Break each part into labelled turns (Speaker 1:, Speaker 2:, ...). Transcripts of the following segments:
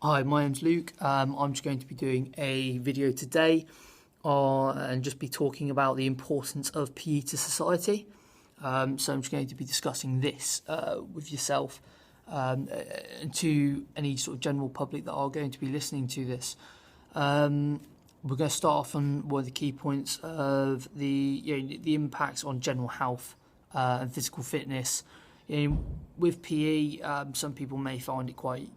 Speaker 1: Hi, my name's Luke. I'm just going to be doing a video today and just be talking about the importance of PE to society. So I'm just going to be discussing this with yourself and to any sort of general public that are going to be listening to this. We're going to start off on one of the key points of the impacts on general health and physical fitness. With PE, some people may find it quite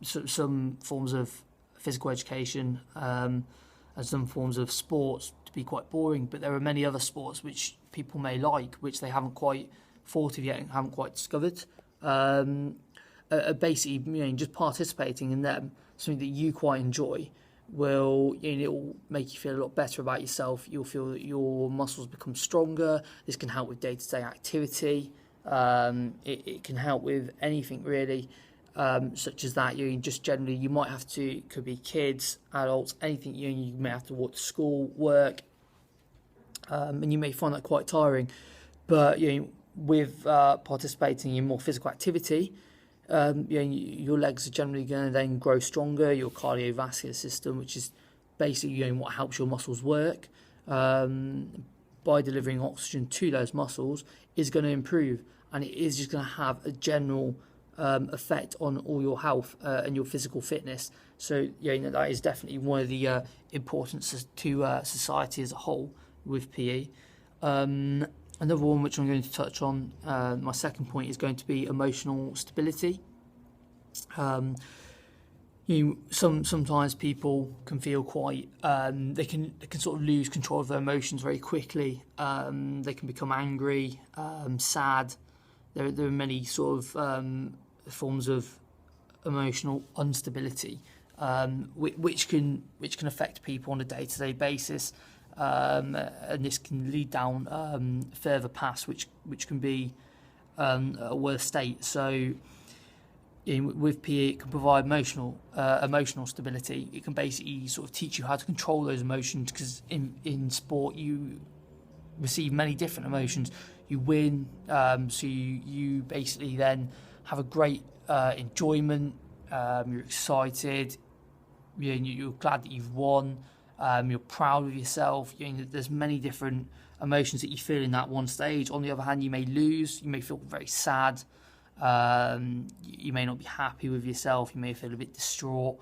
Speaker 1: some forms of physical education and some forms of sports to be quite boring, but there are many other sports which people may like, which they haven't quite thought of yet and haven't quite discovered. Basically, just participating in them, something that you quite enjoy, it will make you feel a lot better about yourself. You'll feel that your muscles become stronger. This can help with day-to-day activity. It can help with anything really. Such as that, just generally, you might have to, it could be kids, adults, anything, you may have to walk to school, work, and you may find that quite tiring. But, with participating in more physical activity, your legs are generally going to then grow stronger, your cardiovascular system, which is basically, what helps your muscles work, by delivering oxygen to those muscles, is going to improve, and it is just going to have a general effect on all your health and your physical fitness. So that is definitely one of the importances to society as a whole with PE. Another one which I'm going to touch on, my second point, is going to be emotional stability. Sometimes people can feel quite they can sort of lose control of their emotions very quickly. They can become angry, sad. There are many sort of forms of emotional instability, which can affect people on a day-to-day basis, and this can lead down further paths which can be a worse state. So with PE, it can provide emotional stability. It can basically sort of teach you how to control those emotions, because in sport you receive many different emotions. You win, so you basically then have a great enjoyment. You're excited. You're glad that you've won. You're proud of yourself. There's many different emotions that you feel in that one stage. On the other hand, you may lose. You may feel very sad. You may not be happy with yourself. You may feel a bit distraught.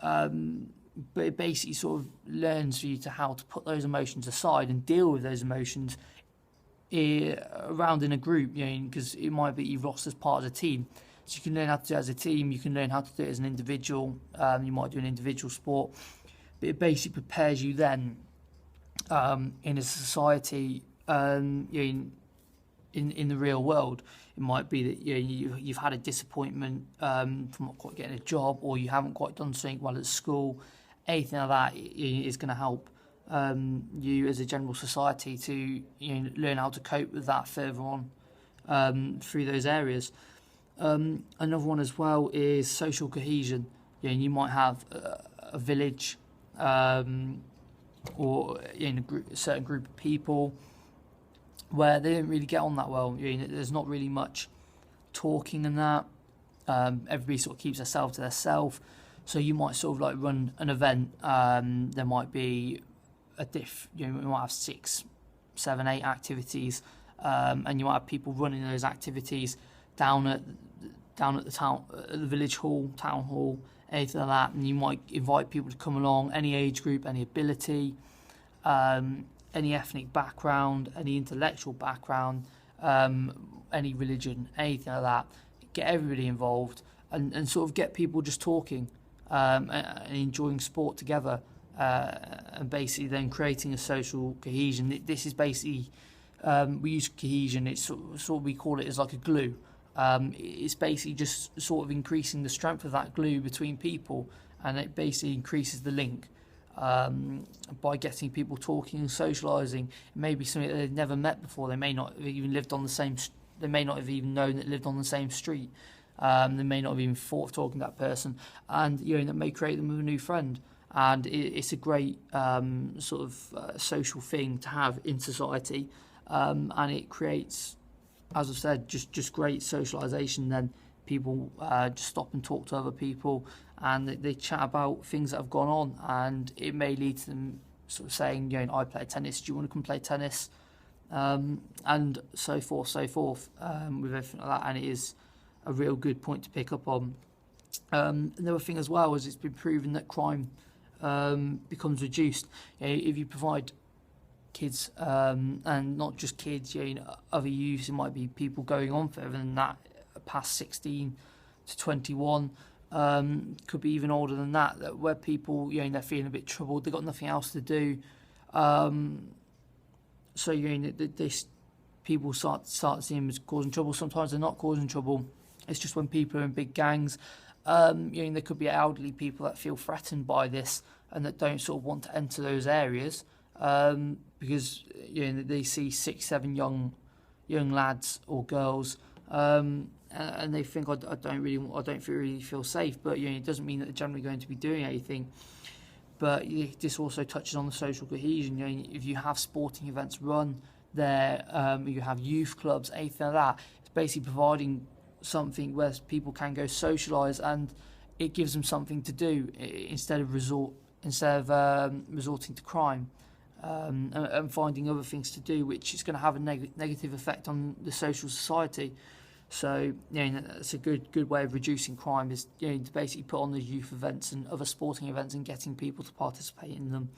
Speaker 1: But it basically sort of learns for you to how to put those emotions aside and deal with those emotions around in a group, because it might be you've lost as part of the team. So you can learn how to do it as a team, you can learn how to do it as an individual, you might do an individual sport, but it basically prepares you then in a society, in the real world. It might be that you've had a disappointment from not quite getting a job, or you haven't quite done something well at school. Anything like that is going to help you as a general society to learn how to cope with that further on through those areas. Another one as well is social cohesion. You might have a village or a certain group of people where they don't really get on that well. There's not really much talking and that. Everybody sort of keeps themselves to themselves. So you might sort of like run an event. There might be we might have 6, 7, 8 activities, and you might have people running those activities down at the town, at the village hall, town hall, anything like that. And you might invite people to come along, any age group, any ability, any ethnic background, any intellectual background, any religion, anything like that. Get everybody involved and sort of get people just talking and enjoying sport together, and basically then creating a social cohesion. This is basically, we use cohesion, it's sort of we call it as like a glue. It's basically just sort of increasing the strength of that glue between people, and it basically increases the link by getting people talking and socialising. It may be something that they've never met before. They may not have even lived on the same. They may not have even known that lived on the same street. They may not have even thought of talking to that person, and that may create them with a new friend. And it's a great sort of social thing to have in society, and it creates, as I've said, just great socialisation then people just stop and talk to other people, and they chat about things that have gone on, and it may lead to them sort of saying, I play tennis, do you want to come play tennis? And so forth, with everything like that, and it is a real good point to pick up on. Another thing as well is it's been proven that crime becomes reduced. If you provide kids, and not just kids, other youths, it might be people going on further than that, past 16 to 21, could be even older than that, where people, they're feeling a bit troubled, they've got nothing else to do. So people start seeing them as causing trouble. Sometimes they're not causing trouble. It's just when people are in big gangs. There could be elderly people that feel threatened by this and that don't sort of want to enter those areas, because they see 6-7 young lads or girls, and they think I don't really feel safe. But it doesn't mean that they're generally going to be doing anything. But this also touches on the social cohesion. If you have sporting events run there, you have youth clubs, anything like that, it's basically providing something where people can go socialise, and it gives them something to do instead of resorting to crime, and finding other things to do, which is going to have a negative effect on the social society. So that's a good way of reducing crime, is to basically put on the youth events and other sporting events and getting people to participate in them.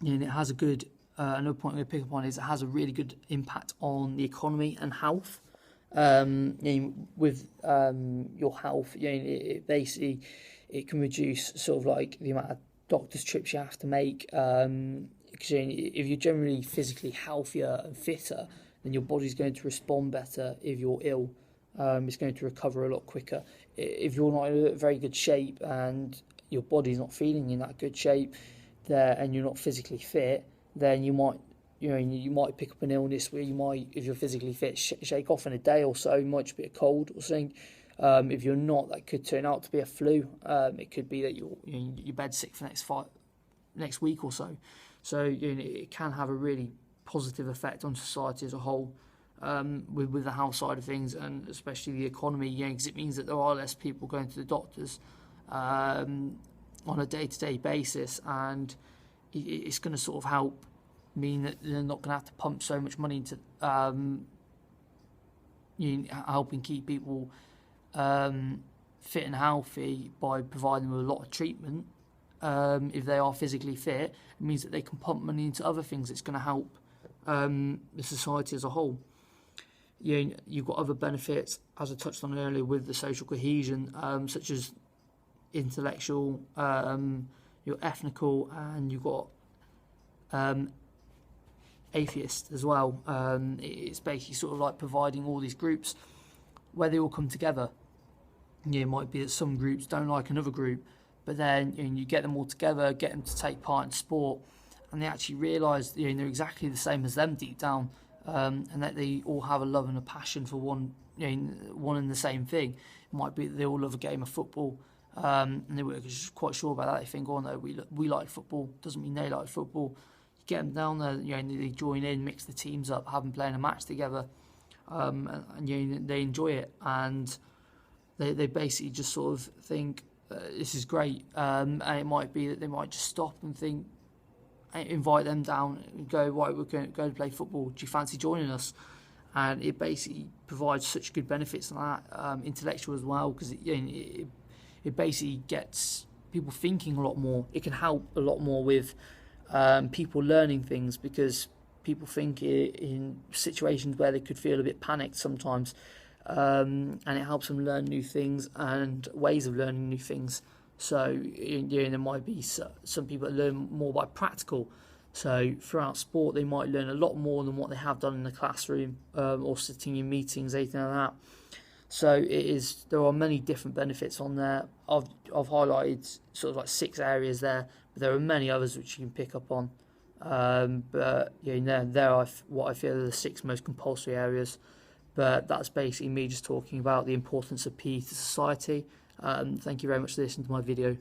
Speaker 1: It has a good another point I'm going to pick up on is it has a really good impact on the economy and health. With your health, it basically it can reduce sort of like the amount of doctor's trips you have to make. Because if you're generally physically healthier and fitter, then your body's going to respond better if you're ill. It's going to recover a lot quicker. If you're not in a very good shape and your body's not feeling in that good shape, there, and you're not physically fit, then you might pick up an illness where you might, if you're physically fit, shake off in a day or so. It might just be a cold or something. If you're not, that could turn out to be a flu. It could be that you're bed sick for next week or so. So it can have a really positive effect on society as a whole, with the health side of things, and especially the economy. Because it means that there are less people going to the doctors on a day-to-day basis, and it's going to sort of help mean that they're not going to have to pump so much money into helping keep people fit and healthy by providing them with a lot of treatment. If they are physically fit, it means that they can pump money into other things. It's going to help the society as a whole. You've got other benefits, as I touched on earlier, with the social cohesion, such as intellectual, your ethnical, and you've got atheist as well. It's basically sort of like providing all these groups where they all come together. It might be that some groups don't like another group, but then you get them all together, get them to take part in sport, and they actually realise they're exactly the same as them deep down, and that they all have a love and a passion for one and the same thing. It might be that they all love a game of football, and they weren't quite sure about that. They think, oh no, we like football, doesn't mean they like football. You get them down there, they join in, mix the teams up, have them playing a match together, and they enjoy it, and they basically just sort of think, this is great, and it might be that they might just stop and think, invite them down and go, right, we're going to go to play football, do you fancy joining us? And it basically provides such good benefits on that, intellectual as well, because it basically gets people thinking a lot more. It can help a lot more with people learning things, because people think in situations where they could feel a bit panicked sometimes, and it helps them learn new things and ways of learning new things. So there might be some people that learn more by practical. So throughout sport, they might learn a lot more than what they have done in the classroom, or sitting in meetings, anything like that. So there are many different benefits on there. I've highlighted sort of like 6 areas there, but there are many others which you can pick up on. But there are what I feel are the 6 most compulsory areas. But that's basically me just talking about the importance of PE to society. Thank you very much for listening to my video.